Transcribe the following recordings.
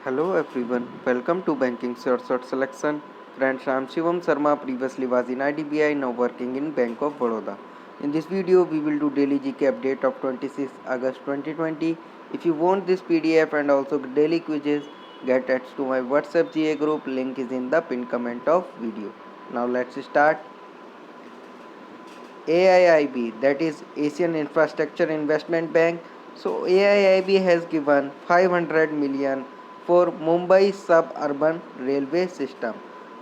Hello everyone, welcome to Banking Short Selection. Friends, I am Shivam Sharma, previously was in IDBI, now working in Bank of Baroda. In this video, we will do daily GK update of 26 August 2020. If you want this PDF and also daily quizzes, get attached to my WhatsApp GA group, link is in the pinned comment of video. Now let's start. AIIB, that is Asian Infrastructure Investment Bank. So AIIB has given 500 million for Mumbai suburban railway system.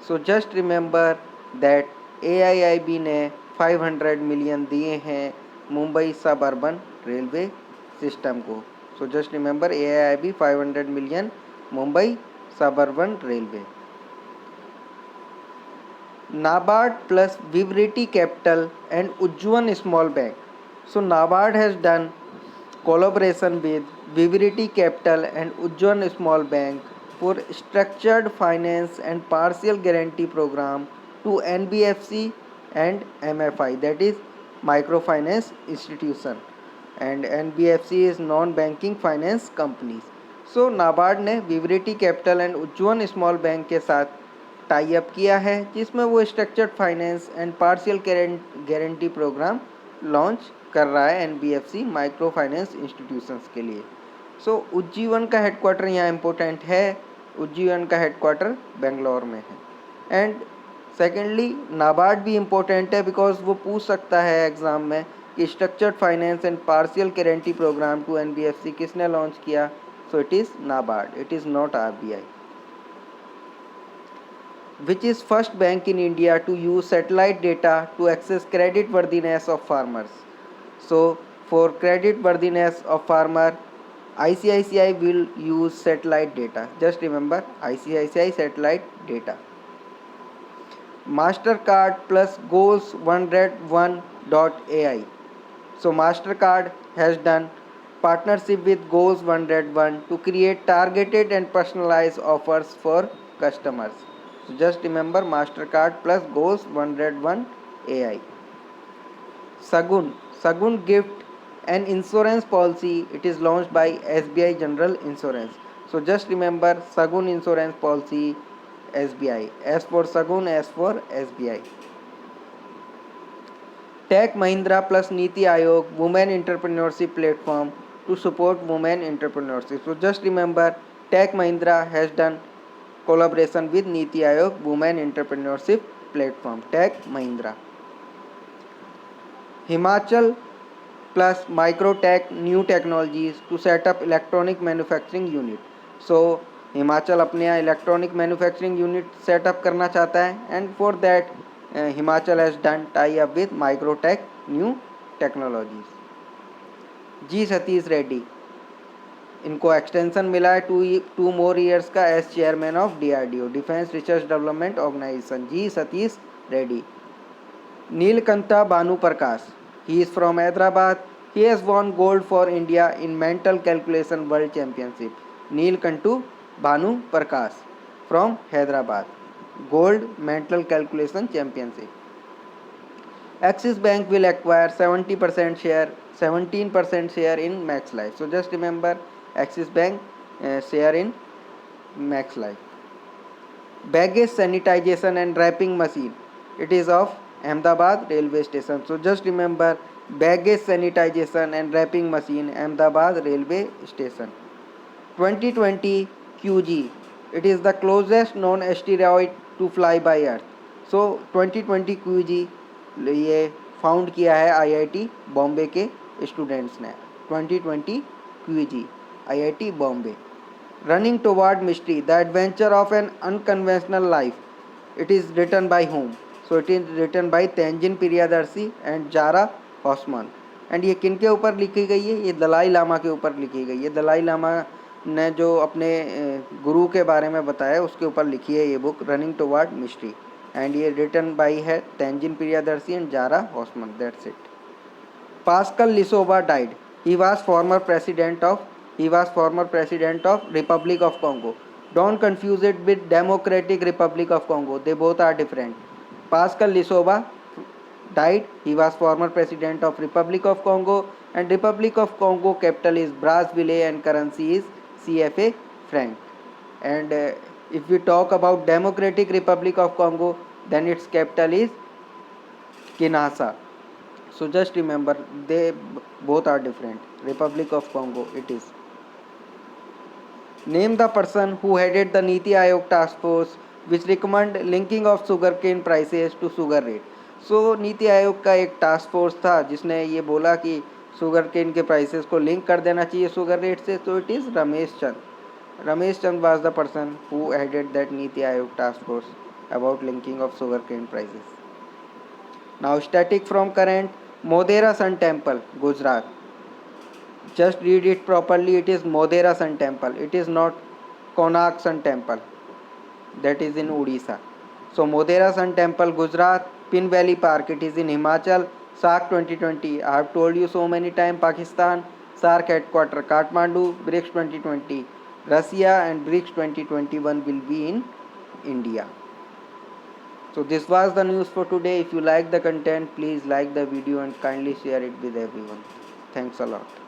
So just remember that AIIB ने 500 million दिए हैं Mumbai suburban railway system को. So just remember AIIB 500 million Mumbai suburban railway. NABARD plus Vivriti Capital and Ujjuvan Small Bank. So NABARD has done collaboration with Vivriti Capital and Ujjuvan Small Bank for structured finance and partial guarantee program to NBFC and MFI, that is microfinance institution, and NBFC is non-banking finance companies. So NABARD ने Vivriti capital and Ujjwal small bank के साथ tie up किया है जिसमें वो structured finance and partial guarantee programme launch कर रहा है एनबीएफसी माइक्रो फाइनेंस इंस्टीट्यूशंस के लिए. सो उज्जीवन का हेडक्वार्टर यहाँ इम्पोर्टेंट है. उज्जीवन का हेडक्वार्टर बेंगलोर में है. एंड सेकेंडली नाबार्ड भी इम्पोर्टेंट है बिकॉज वो पूछ सकता है एग्ज़ाम में कि structured finance and partial guarantee programme to NBFC किसने लॉन्च किया. So it is NABARD, it is not RBI. Which is first bank in India to use satellite data to access credit worthiness of farmers. So for credit worthiness of farmer, ICICI will use satellite data. Just remember ICICI satellite data. Mastercard plus Goals 101.ai. So Mastercard has done partnership with Goals 101 to create targeted and personalized offers for customers. So just remember Mastercard plus Goals 101 AI. Sagun Gift an insurance policy. It is launched by SBI General Insurance. So just remember Sagun insurance policy SBI. S for Sagun, S for SBI. Tech Mahindra plus Niti Aayog Women Entrepreneurship Platform to support women entrepreneurship. So just remember Tech Mahindra has done collaboration with Niti Aayog Women Entrepreneurship Platform, Tech Mahindra. Himachal plus Microtech New Technologies to set up electronic manufacturing unit. So Himachal अपने यहाँ electronic manufacturing unit setup करना चाहता है and for that Himachal has done tie up with Microtek new technologies. G Satish Reddy, इनको extension मिला है two more years का as chairman of DRDO defence research development organisation. G Satish Reddy. Neelakantha Bhanu Prakash, he is from Hyderabad. He has won gold for India in mental calculation world championship. Neelakantha Bhanu Prakash from Hyderabad, gold mental calculation championship. Axis Bank will acquire 17% share in Max Life. So just remember Axis Bank share in Max Life. Baggage sanitization and wrapping machine. It is of Ahmedabad railway station. So just remember baggage sanitization and wrapping machine, Ahmedabad railway station. 2020 QG. It is the closest known asteroid to fly by Earth. So 2020 QG ये found किया है IIT Bombay के students ने. 2020 QG IIT Bombay. Running toward mystery the adventure of an unconventional life. It is written by whom. So it is written by Tenzin Priyadarshi and Zara Houshmand. And ये किन के ऊपर लिखी गई है? ये दलाई लामा के ऊपर लिखी गई है. दलाई लामा ने जो अपने गुरु के बारे में बताया उसके ऊपर लिखी है ये book running toward mystery. And ये रिटन बाई है Tenzin Priyadarshi and Zara Houshmand. That's it. Pascal Lissouba died. He was former president of republic of Congo. Don't confuse it with democratic republic of Congo, they both are different. Pascal Lissouba died. He was former president of Republic of Congo and Republic of Congo capital is Brazzaville and currency is CFA franc. And if we talk about Democratic Republic of Congo, then its capital is Kinshasa. So just remember, they both are different. Republic of Congo it is. Name the person who headed the Niti Aayog task force which recommend linking of sugarcane prices to sugar rate. सो नीति आयोग का एक task force था जिसने ये बोला कि sugar cane के prices को link कर देना चाहिए शुगर रेट से. तो it is Ramesh Chand. Ramesh Chand was the person who headed that NITI Aayog task force about linking of sugar cane prices. Now static from current. Modhera sun temple Gujarat. Just read it properly. It is Modhera Sun Temple. It is not Konark Sun Temple. That is in Odisha. So Modhera Sun Temple, Gujarat. Pin Valley Park. It is in Himachal. SAARC 2020. I have told you so many times. Pakistan. SAARC headquarter Kathmandu. BRICS 2020. Russia and BRICS 2021 will be in India. So this was the news for today. If you like the content, please like the video and kindly share it with everyone. Thanks a lot.